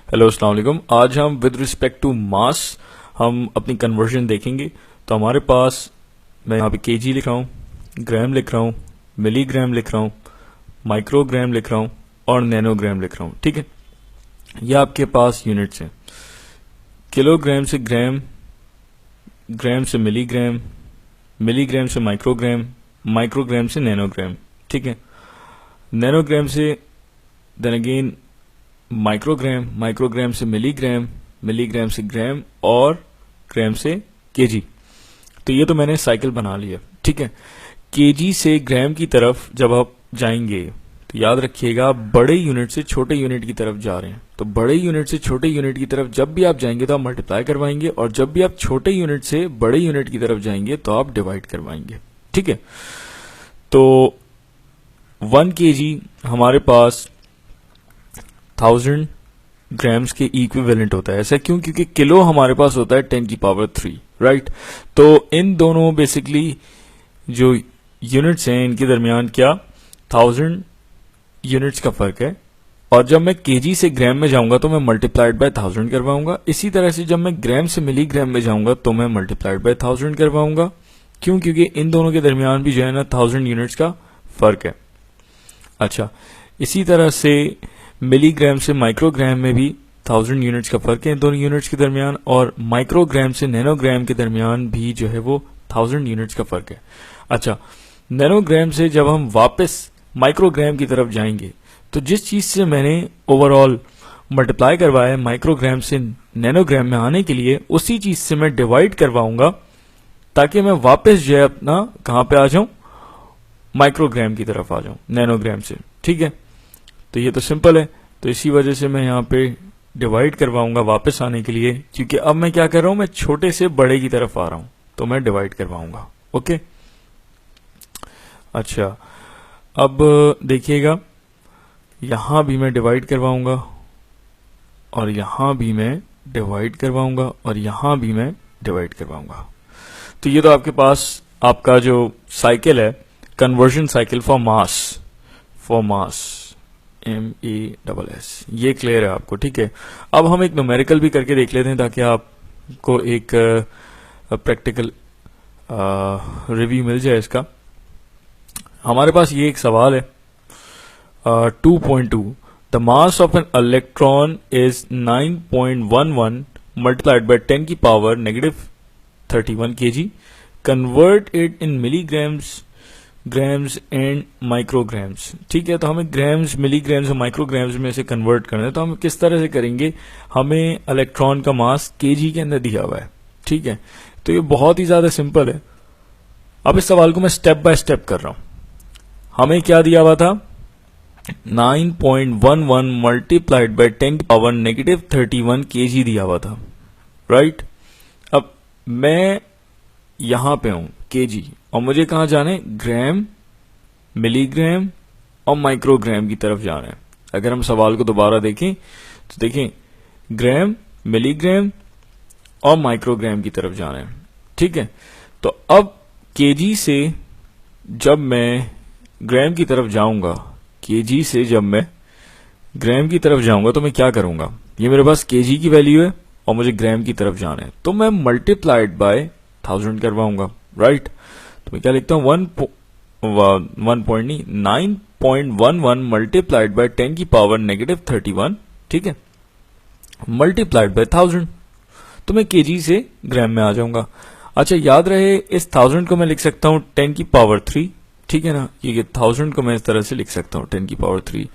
Hello अस्सलाम वालेकुम। आज हम विद रिस्पेक्ट टू मास हम अपनी कन्वर्जन देखेंगे। तो हमारे पास मैं यहाँ पे केजी लिख रहा हूँ, ग्राम लिख रहा हूँ, मिलीग्राम लिख रहा हूँ, माइक्रोग्राम लिख रहा हूँ और नैनोग्राम लिख रहा हूँ। ठीक है, ये आपके पास यूनिट्स हैं। किलोग्राम से ग्राम, ग्राम से मिलीग्राम, मिलीग्राम से माइक्रोग्राम, माइक्रोग्राम से नैनोग्राम। ठीक है, नैनोग्राम से देन अगेन माइक्रोग्राम, माइक्रोग्राम से मिलीग्राम, मिलीग्राम से ग्राम और ग्राम से केजी। तो ये तो मैंने साइकिल बना लिया। ठीक है, केजी से ग्राम की तरफ जब आप जाएंगे तो याद रखिएगा बड़े यूनिट से छोटे यूनिट की तरफ जा रहे हैं। तो बड़े यूनिट से छोटे यूनिट की तरफ जब भी आप जाएंगे तो आप मल्टीप्लाई करवाएंगे, और जब भी आप छोटे यूनिट से बड़े यूनिट की तरफ जाएंगे तो आप डिवाइड करवाएंगे। ठीक है, तो 1 केजी हमारे पास 1000 ग्राम्स के इक्विवेलेंट होता है। ऐसा क्यों? क्योंकि किलो हमारे पास होता है 10 की पावर 3, राइट। तो इन दोनों बेसिकली जो यूनिट्स हैं इनके दरमियान क्या 1000 यूनिट्स का फर्क है। और जब मैं केजी से ग्राम में जाऊंगा तो मैं मल्टीप्लाइड बाय 1000 करवाऊंगा। इसी तरह से जब मैं ग्राम से मिलीग्राम में जाऊंगा तो मैं मल्टीप्लाइड बाय 1000 करवाऊंगा। क्यों? क्योंकि इन दोनों के दरमियान भी जो है ना 1000 यूनिट्स का फर्क है। अच्छा, इसी तरह से मिलीग्राम से माइक्रोग्राम में भी 1000 यूनिट्स का फर्क है इन दोनों यूनिट्स के दरमियान, और माइक्रोग्राम से नैनोग्राम के दरमियान भी जो है वो 1000 यूनिट्स का फर्क है। अच्छा, नैनोग्राम से जब हम वापस माइक्रोग्राम की तरफ जाएंगे तो जिस चीज से मैंने ओवरऑल मल्टीप्लाई करवाया है माइक्रोग्राम से नैनोग्राम में आने के लिए, उसी चीज से मैं डिवाइड करवाऊंगा ताकि मैं वापस जो है अपना कहां पे आ जाऊं, माइक्रोग्राम की तरफ आ जाऊं नैनोग्राम से। ठीक है, तो ये तो सिंपल है। तो इसी वजह से मैं यहाँ पे डिवाइड करवाऊंगा वापस आने के लिए, क्योंकि अब मैं क्या कर रहा हूं, मैं छोटे से बड़े की तरफ आ रहा हूं तो मैं डिवाइड करवाऊंगा। ओके, अच्छा, अब देखिएगा यहां भी मैं डिवाइड करवाऊंगा और यहां भी मैं डिवाइड करवाऊंगा और यहां भी मैं डिवाइड करवाऊंगा। तो ये तो आपके पास आपका जो साइकिल है, conversion cycle for mass, MESS, ये क्लियर है आपको। ठीक है, अब हम एक न्यूमेरिकल भी करके देख लेते हैं ताकि आपको एक प्रैक्टिकल रिव्यू मिल जाए इसका। हमारे पास ये एक सवाल है 2.2, the mass of an electron is 9.11 multiplied by 10 की power -31 kg, convert it in milligrams, grams and micrograms. ठीक है, तो हमें ग्राम्स, मिलीग्राम्स और माइक्रोग्राम्स में से कन्वर्ट करना है। तो हम किस तरह से करेंगे, हमें इलेक्ट्रॉन का मास केजी के अंदर दिया हुआ है। ठीक है, तो ये बहुत ही ज्यादा सिंपल है। अब इस सवाल को मैं स्टेप बाय स्टेप कर रहा हूं। हमें क्या दिया हुआ था, 9.11 मल्टीप्लाइड बाय 10 की पावर -31 kg दिया हुआ था, राइट। अब मैं यहां पे हूं केजी, और मुझे कहां जाना है, ग्राम, मिलीग्राम और माइक्रोग्राम की तरफ जाना है। अगर हम सवाल को दोबारा देखें तो देखें ग्राम, मिलीग्राम और माइक्रोग्राम की तरफ जाना है। ठीक है, तो अब केजी से जब मैं ग्राम की तरफ जाऊंगा, केजी से जब मैं ग्राम की तरफ जाऊंगा तो मैं क्या करूंगा, ये मेरे पास केजी की वैल्यू है और मुझे ग्राम की तरफ जाना है, तो मैं मल्टीप्लाइड बाय 1000 करवाऊंगा, राइट। तो मैं क्या लिखता हूं, 9.11 मल्टीप्लाइड बाय 10 की पावर -31। ठीक है, मल्टीप्लाइड बाय 1000, तो मैं केजी से ग्राम में आ जाऊंगा। अच्छा, याद रहे इस 1000 को मैं लिख सकता हूं 10 की पावर 3। ठीक है ना, ये 1000 को मैं इस तरह से लिख सकता हूं 10 की पावर 3,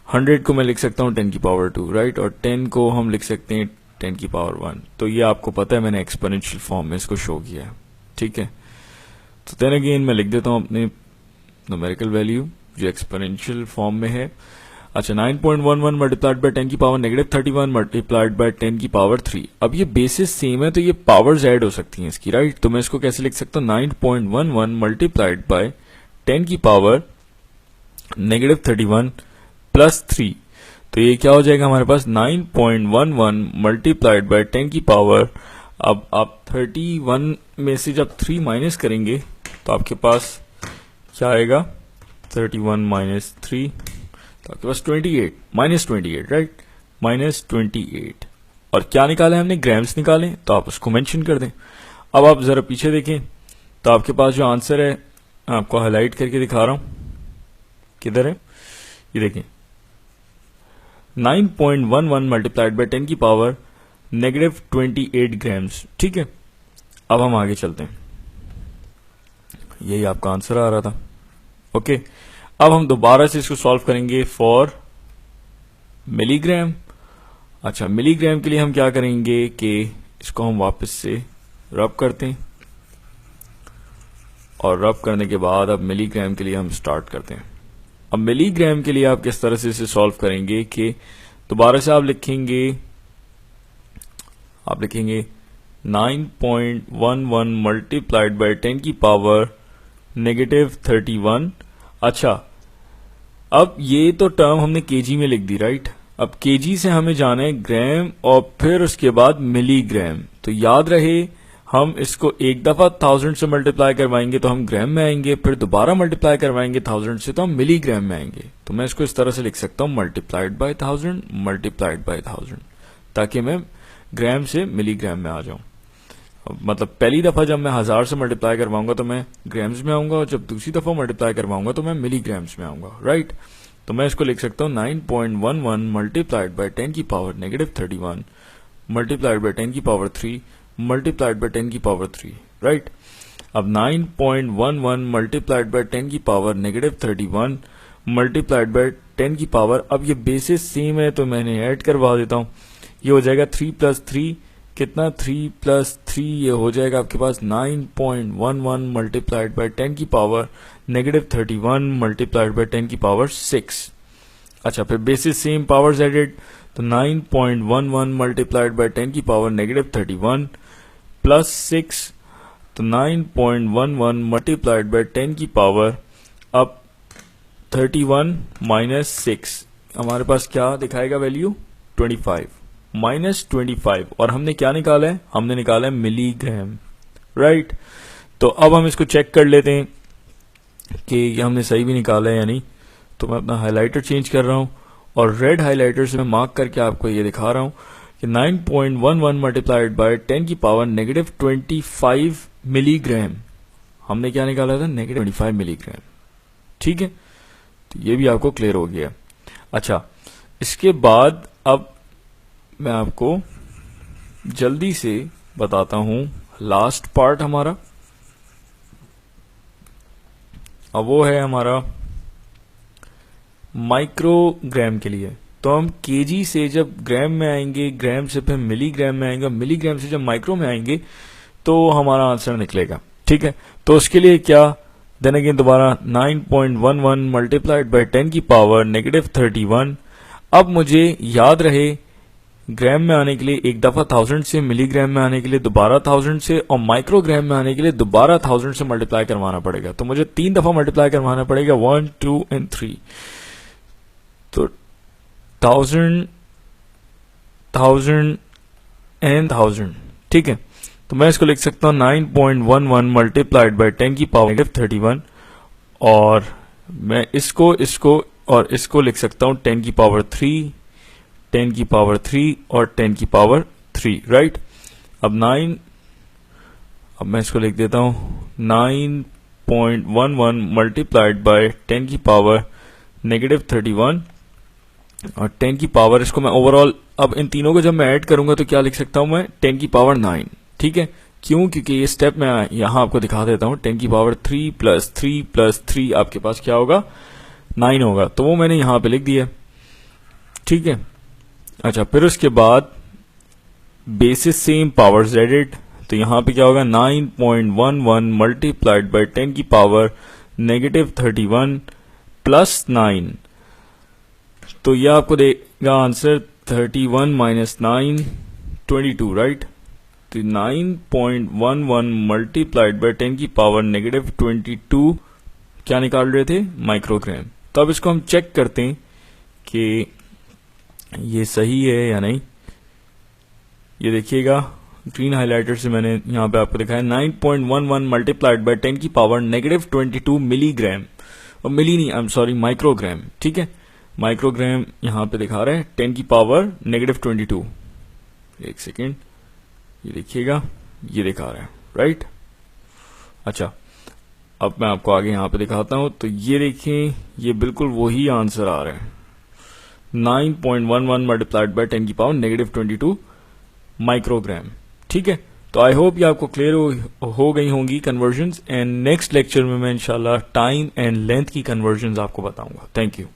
100 को मैं लिख सकता हूं 10 की पावर 2, राइट, और 10 को हम लिख सकते हैं 10 की पावर 1। तो ये आपको पता है मैंने एक्सपोनेंशियल फॉर्म में इसको शो किया है। ठीक है, तो देन अगेन मैं लिख देता हूं अपने न्यूमेरिकल वैल्यू जो एक्सपोनेंशियल फॉर्म में है। अच्छा, 9.11 मल्टीप्लाइड बाय 10 की पावर -31 मल्टीप्लाइड बाय 10 की पावर 3। अब ये बेसिस सेम है तो ये पावर्स ऐड हो सकती हैं इसकी, राइट। तो मैं इसको कैसे लिख सकता हूं, 9.11 मल्टीप्लाइड बाय 10 की पावर -31 प्लस 3। तो ये क्या हो जाएगा हमारे पास, 9.11 मल्टीप्लाइड बाय 10 की पावर, अब आप 31 में से जब 3 माइनस करेंगे तो आपके पास क्या आएगा, 31 - 3, तो आपके पास -28, राइट। -28। और क्या निकाले हमने, ग्राम्स निकाले, तो आप उसको मेंशन कर दें। अब आप जरा पीछे देखें तो आपके पास जो आंसर है, आपको हाईलाइट करके दिखा रहा हूं, किधर है, ये देखें 9.11 मल्टीप्लाइड बाय 10 की पावर -28 ग्राम्स। ठीक है, अब हम आगे चलते हैं, यही आपका आंसर आ रहा था। ओके, अब हम दोबारा से इसको सॉल्व करेंगे फॉर मिलीग्राम। अच्छा, मिलीग्राम के लिए हम क्या करेंगे कि इसको हम वापस से रब करते हैं, और रब करने के बाद अब मिलीग्राम के लिए हम स्टार्ट करते हैं। अब मिलीग्राम के लिए आप किस तरह से इसे सॉल्व करेंगे कि दोबारा से आप लिखेंगे 9.11 मल्टीप्लाइड बाय 10 की पावर -31। अच्छा, अब ये तो टर्म हमने केजी में लिख दी, राइट। अब केजी से हमें जाना है ग्राम और फिर उसके बाद मिलीग्राम। तो याद रहे, हम इसको एक दफा 1000 से मल्टीप्लाई करवाएंगे तो हम ग्राम में आएंगे, फिर दोबारा मल्टीप्लाई करवाएंगे 1000 से तो हम मिलीग्राम में आएंगे। तो मैं इसको इस तरह से लिख सकता हूं, मल्टीप्लाइड बाय 1000 मल्टीप्लाइड बाय 1000, ताकि मैं ग्राम से मिलीग्राम में आ जाऊं। मतलब पहली दफा जब मैं 1000 से मल्टीप्लाई करवाऊंगा तो मैं ग्राम्स में आऊंगा, और जब दूसरी दफा मल्टीप्लाई करवाऊंगा तो मैं मिलीग्राम्स में आऊंगा, राइट। तो मैं इसको लिख सकता हूं 9.11 मल्टीप्लाइड बाय 10 की पावर -31 मल्टीप्लाइड बाय 10 की पावर 3 मल्टीप्लाइड बाय 10 की पावर 3, राइट। अब 9.11 मल्टीप्लाइड बाय 10 की पावर -31 मल्टीप्लाइड बाय 10 की पावर, अब ये बेसिस सेम है तो मैंने ऐड करवा देता हूं, ये हो जाएगा 3 + 3 कितना, 3 + 3 ये हो जाएगा आपके पास 9.11 मल्टीप्लाइड बाय 10 की पावर -31 मल्टीप्लाइड बाय 10 की पावर 6। अच्छा, फिर बेसिस सेम, पावर्स एडेड, तो 9.11 मल्टीप्लाइड बाय 10 की पावर -31 प्लस 6, तो 9.11 मल्टीप्लाइड बाय 10 की पावर अब 31 माइनस 6, हमारे पास क्या दिखाएगा वैल्यू, 25 -25। और हमने क्या निकाला है, हमने निकाला है मिलीग्राम, राइट। तो अब हम इसको चेक कर लेते हैं कि हमने सही भी निकाला है या नहीं। तो मैं अपना हाइलाइटर चेंज कर रहा हूं, और रेड हाइलाइटर से मैं मार्क करके आपको ये दिखा रहा हूं कि 9.11 मल्टीप्लाइड बाय 10 की पावर -25 मिलीग्राम, हमने क्या निकाला था, -25 मिलीग्राम। ठीक है, तो ये भी आपको क्लियर हो गया। अच्छा, इसके बाद अब मैं आपको जल्दी से बताता हूं लास्ट पार्ट हमारा, अब वो है हमारा माइक्रोग्राम के लिए। तो हम केजी से जब ग्राम में आएंगे, ग्राम से फिर मिलीग्राम में आएंगे, मिलीग्राम से जब माइक्रो में आएंगे तो हमारा आंसर निकलेगा। ठीक है, तो उसके लिए क्या, देन अगेन दोबारा 9.11 मल्टीप्लाइड बाय 10 की पावर -31। अब मुझे याद रहे, ग्राम में आने के लिए एक दफा 1000 से, मिलीग्राम में आने के लिए दोबारा 1000 से, और माइक्रोग्राम में आने के लिए दोबारा 1000 से मल्टीप्लाई करवाना पड़ेगा। तो मुझे 3 दफा मल्टीप्लाई करवाना पड़ेगा, 1, 2 एंड 3। तो 1000 1000 एंड 1000। ठीक है, तो मैं इसको लिख सकता हूं 9.11 मल्टीप्लाइड बाय 10 की पावर -31, और मैं इसको और इसको लिख सकता हूं 10 की पावर 3, 10 की पावर 3 और 10 की पावर 3, राइट। अब मैं इसको लिख देता हूं 9.11 मल्टीप्लाइड बाय 10 की पावर -31 और 10 की पावर, इसको मैं ओवरऑल, अब इन तीनों को जब मैं ऐड करूंगा तो क्या लिख सकता हूं मैं, 10 की पावर 9। ठीक है, क्यों, क्योंकि ये स्टेप मैं यहां आपको दिखा देता हूं, 10 की पावर 3 + 3 + 3 आपके पास क्या होगा, 9 होगा। तो वो मैंने यहां पे लिख दिया। ठीक है, अच्छा, फिर उसके बाद बेसिस सेम, पावर्स एडेड, तो यहां पे क्या होगा, 9.11 मल्टीप्लाइड बाय 10 की पावर -31 प्लस 9, तो यह आपको देगा आंसर 31 माइनस 9 22, राइट। तो 9.11 मल्टीप्लाइड बाय 10 की पावर -22 क्या निकाल रहे थे, माइक्रोग्राम। तो अब इसको हम चेक करते हैं कि ये सही है या नहीं। ये देखिएगा, ग्रीन हाइलाइटर से मैंने यहां पे आपको दिखाया 9.11 मल्टीप्लाइड बाय 10 की पावर -22 मिलीग्राम, और मिली नहीं, आई एम सॉरी, माइक्रोग्राम। ठीक है, माइक्रोग्राम यहाँ पे दिखा रहे हैं 10 की पावर -22। एक सेकेंड, ये देखिएगा, ये दिखा रहा है, राइट। अच्छा, अब मैं आपको आगे यहाँ पे दिखाता हूं, तो ये देखें, ये बिल्कुल वही आंसर आ रहा है, 9.11 मल्टीप्लाइड बाय 10 की पावर -22 माइक्रोग्राम। ठीक है, तो आई होप ये आपको क्लियर हो गई होंगी कन्वर्जन्स, एंड नेक्स्ट लेक्चर में मैं इंशाल्लाह टाइम एंड लेंथ की कन्वर्जन्स आपको बताऊंगा। Thank you.